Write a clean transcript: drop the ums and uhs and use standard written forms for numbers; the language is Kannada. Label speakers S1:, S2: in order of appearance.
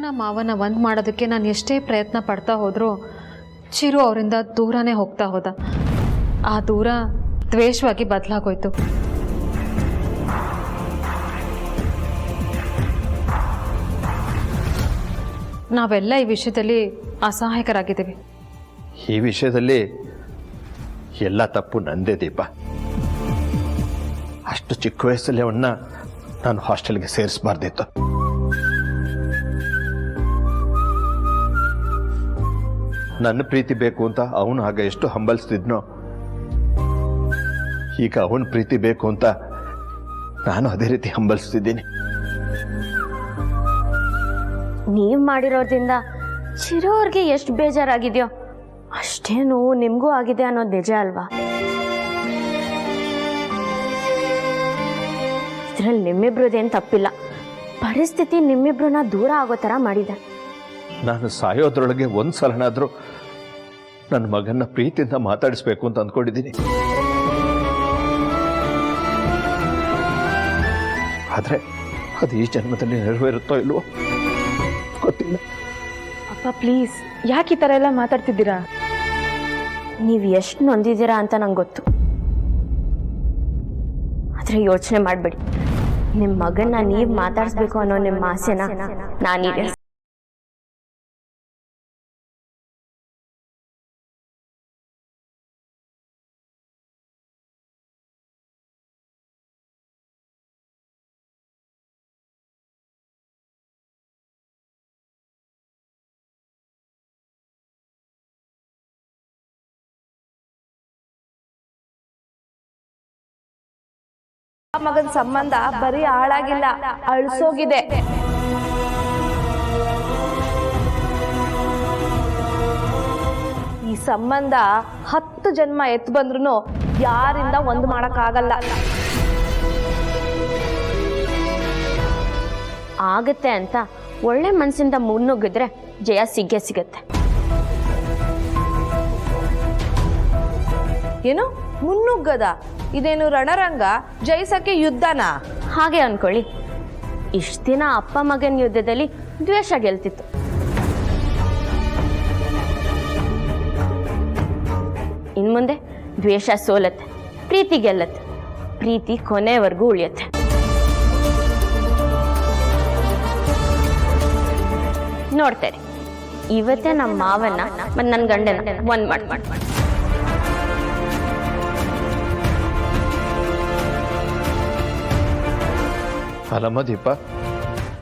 S1: ಅಪ್ಪನ ಮಾವನ ಒಂದು ಮಾಡೋದಕ್ಕೆ ನಾನು ಎಷ್ಟೇ ಪ್ರಯತ್ನ ಪಡ್ತಾ ಹೋದರೂ ಚಿರು ಅವರಿಂದ ದೂರನೇ ಹೋಗ್ತಾ ಹೋದ. ಆ ದೂರ ದ್ವೇಷವಾಗಿ ಬದಲಾಗೋಯ್ತು. ನಾವೆಲ್ಲ ಈ ವಿಷಯದಲ್ಲಿ ಅಸಹಾಯಕರಾಗಿದ್ದೀವಿ.
S2: ಈ ವಿಷಯದಲ್ಲಿ ಎಲ್ಲ ತಪ್ಪು ನಂದೇ ದೀಪ. ಅಷ್ಟು ಚಿಕ್ಕ ವಯಸ್ಸಲ್ಲಿ ಅವನ್ನ ನಾನು ಹಾಸ್ಟೆಲ್ಗೆ ಸೇರಿಸಬಾರ್ದಿತ್ತು. ನನ್ನ ಪ್ರೀತಿ ಬೇಕು ಅಂತ ಅವನು ಆಗ ಎಷ್ಟು ಹಂಬಲಿಸ್ತಿದ್ನೋ, ಈಗ ಅವನ ಪ್ರೀತಿ ಬೇಕು ಅಂತ ನಾನು ಅದೇ ರೀತಿ ಹಂಬಲಿಸ್ತಿದ್ದೀನಿ.
S3: ನೀವು ಮಾಡಿರೋದ್ರಿಂದ ಚಿರು ಅವ್ರಿಗೆ ಎಷ್ಟು ಬೇಜಾರಾಗಿದೆಯೋ ಅಷ್ಟೇ ನೋವು ನಿಮಗೂ ಆಗಿದೆ ಅನ್ನೋದು ನಿಜ ಅಲ್ವಾ? ಇದರಲ್ಲಿ ನಿಮ್ಮಿಬ್ರದೇನು ತಪ್ಪಿಲ್ಲ. ಪರಿಸ್ಥಿತಿ ನಿಮ್ಮಿಬ್ರನ್ನ ದೂರ ಆಗೋ ಥರ ಮಾಡಿದೆ.
S2: ನಾನು ಸಾಯೋದ್ರೊಳಗೆ ಒಂದು ಸಲನಾದರೂ ನನ್ನ ಮಗನ್ನ ಪ್ರೀತಿಯಿಂದ ಮಾತಾಡಿಸ್ಬೇಕು ಅಂತ ಅಂದ್ಕೊಂಡಿದ್ದೀನಿ. ಆದರೆ ಅದು ಈ ಜನ್ಮದಲ್ಲಿ ನೆರವೇರುತ್ತೋ ಇಲ್ವೋ ಗೊತ್ತಿಲ್ಲ.
S4: ಅಪ್ಪ ಪ್ಲೀಸ್, ಯಾಕೆ ಈ ಥರ ಎಲ್ಲ ಮಾತಾಡ್ತಿದ್ದೀರಾ?
S3: ನೀವು ಎಷ್ಟು ನೊಂದಿದ್ದೀರಾ ಅಂತ ನಂಗೆ ಗೊತ್ತು. ಆದರೆ ಯೋಚನೆ ಮಾಡಬೇಡಿ. ನಿಮ್ಮ ಮಗನ್ನ ನೀವು ಮಾತಾಡಿಸ್ಬೇಕು ಅನ್ನೋ ನಿಮ್ಮ ಆಸೆನ ನಾನೀಗ
S4: ಮಗನ ಸಂಬಂಧ ಬರೀ ಹಾಳಾಗಿಲ್ಲ, ಅಳಿಸೋಗಿದೆ. ಈ ಸಂಬಂಧ 10 ಜನ್ಮ ಎತ್ತು ಬಂದ್ರು ಯಾರಿಂದ ಒಂದು ಮಾಡಕ್ಕಾಗಲ್ಲ.
S3: ಆಗತ್ತೆ ಅಂತ ಒಳ್ಳೆ ಮನಸ್ಸಿಂದ ಮುನ್ನುಗ್ಗಿದ್ರೆ ಜಯ ಸಿಗೇ ಸಿಗತ್ತೆ.
S4: ಏನು ಮುನ್ನುಗ್ಗದ? ಇದೇನು ರಣರಂಗ? ಜಯಿಸಕ್ಕೆ ಯುದ್ಧನ?
S3: ಹಾಗೆ ಅನ್ಕೊಳ್ಳಿ. ಇಷ್ಟ ದಿನ ಅಪ್ಪ ಮಗನ ಯುದ್ಧದಲ್ಲಿ ದ್ವೇಷ ಗೆಲ್ತಿತ್ತು. ಇನ್ಮುಂದೆ ದ್ವೇಷ ಸೋಲತ್ತೆ, ಪ್ರೀತಿ ಗೆಲ್ಲತ್ತೆ. ಪ್ರೀತಿ ಕೊನೆವರೆಗೂ ಉಳಿಯತ್ತೆ. ನೋಡ್ತೇನೆ ಇವತ್ತೇ ನಮ್ಮ ಮಾವನ್ನ ಮತ್ತು ನನ್ನ ಗಂಡನ ಒಂದ್ ಮಾಡಿ
S2: ಅಲ್ಲಮ್ಮ ದೀಪ,